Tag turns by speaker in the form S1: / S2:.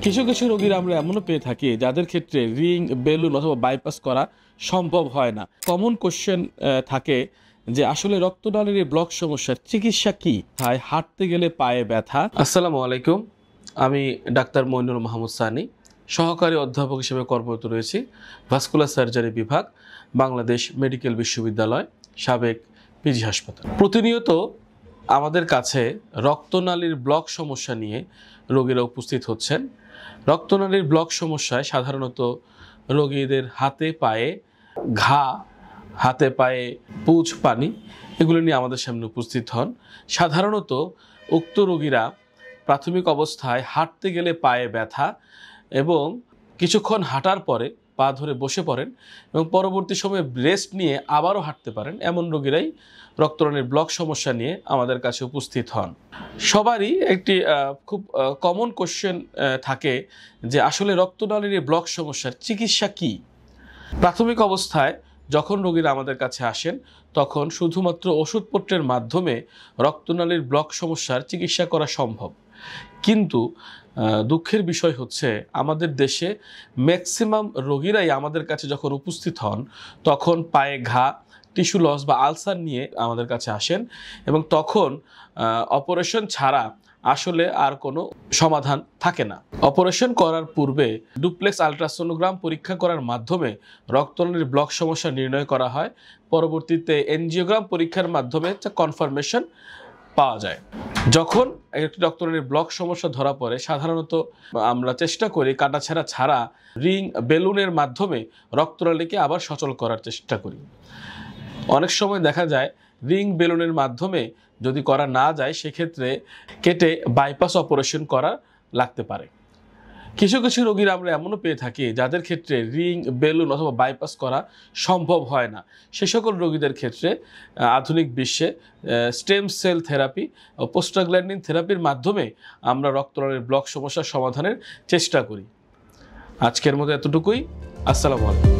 S1: কিছু কিছু রোগীর আমরা এমনও পেয়ে থাকি যাদের ক্ষেত্রে রিং বেলুন অথবা বাইপাস করা সম্ভব হয় না। কমন কোশ্চেন থাকে যে আসলে রক্তনালীর এই ব্লক সমস্যার চিকিৎসা কি? তাই হাঁটতে গেলে পায়ে ব্যথা। আসসালামু আলাইকুম, আমি ডাক্তার মইনুল মাহমুদ সানি, সহকারী অধ্যাপক হিসেবে কর্মরত রয়েছি ভাস্কুলার সার্জারি বিভাগ, বাংলাদেশ মেডিকেল বিশ্ববিদ্যালয়, সাবেক পিজি হাসপাতাল। প্রতিনিয়ত আমাদের কাছে রক্তনালীর ব্লক সমস্যা নিয়ে রোগীরা উপস্থিত হচ্ছেন। রক্তনালীর ব্লক সমস্যায় সাধারণত রোগীদের হাতে পায়ে ঘা, হাতে পায়ে পুজ, পানি এগুলো নিয়ে আমাদের সামনে উপস্থিত হন। সাধারণত উক্ত রোগীরা প্রাথমিক অবস্থায় হাঁটতে গেলে পায়ে ব্যথা এবং কিছুক্ষণ হাঁটার পরে পা ধরে বসে পড়েন এবং পরবর্তী সময়ে রেস্ট নিয়ে আবারও হাঁটতে পারেন। এমন রোগীরাই রক্তনালীর ব্লক সমস্যা নিয়ে আমাদের কাছে উপস্থিত হন। সবারই একটি খুব কমন কোশ্চেন থাকে যে আসলে রক্তনালীর এই ব্লক সমস্যার চিকিৎসা কি? প্রাথমিক অবস্থায় যখন রোগীরা আমাদের কাছে আসেন তখন শুধুমাত্র ওষুধপত্রের মাধ্যমে রক্তনালীর ব্লক সমস্যার চিকিৎসা করা সম্ভব। কিন্তু দুঃখের বিষয় হচ্ছে আমাদের দেশে ম্যাক্সিমাম রোগীরাই আমাদের কাছে যখন উপস্থিত হন তখন পায়ে ঘা, টিস্যু লস বা আলসার নিয়ে আমাদের কাছে আসেন এবং তখন অপারেশন ছাড়া আসলে আর কোনো সমাধান থাকে না। অপারেশন করার পূর্বে ডুপ্লেক্স আলট্রাসোনোগ্রাম পরীক্ষা করার মাধ্যমে রক্তনালীর ব্লক সমস্যা নির্ণয় করা হয়। পরবর্তীতে এনজিওগ্রাম পরীক্ষার মাধ্যমে কনফার্মেশন পাওয়া যায়। যখন একটি রক্তনালীর ব্লক সমস্যা ধরা পড়ে সাধারণত আমরা চেষ্টা করি কাটাছেঁড়া ছাড়া রিং বেলুনের মাধ্যমে রক্তনালীকে আবার সচল করার চেষ্টা করি। অনেক সময় দেখা যায় রিং বেলুনের মাধ্যমে যদি করা না যায় সেক্ষেত্রে কেটে বাইপাস অপারেশন করা লাগতে পারে। কিছু কিছু রোগীর আমরা এমনও পেয়ে থাকি যাদের ক্ষেত্রে রিং বেলুন অথবা বাইপাস করা সম্ভব হয় না। সে সকল রোগীদের ক্ষেত্রে আধুনিক বিশ্বে স্টেম সেল থেরাপি ও প্রোস্টাগ্ল্যান্ডিন থেরাপির মাধ্যমে আমরা রক্তনালীর ব্লক সমস্যার সমাধানের চেষ্টা করি। আজকের মতো এতটুকুই। আসসালামু আলাইকুম।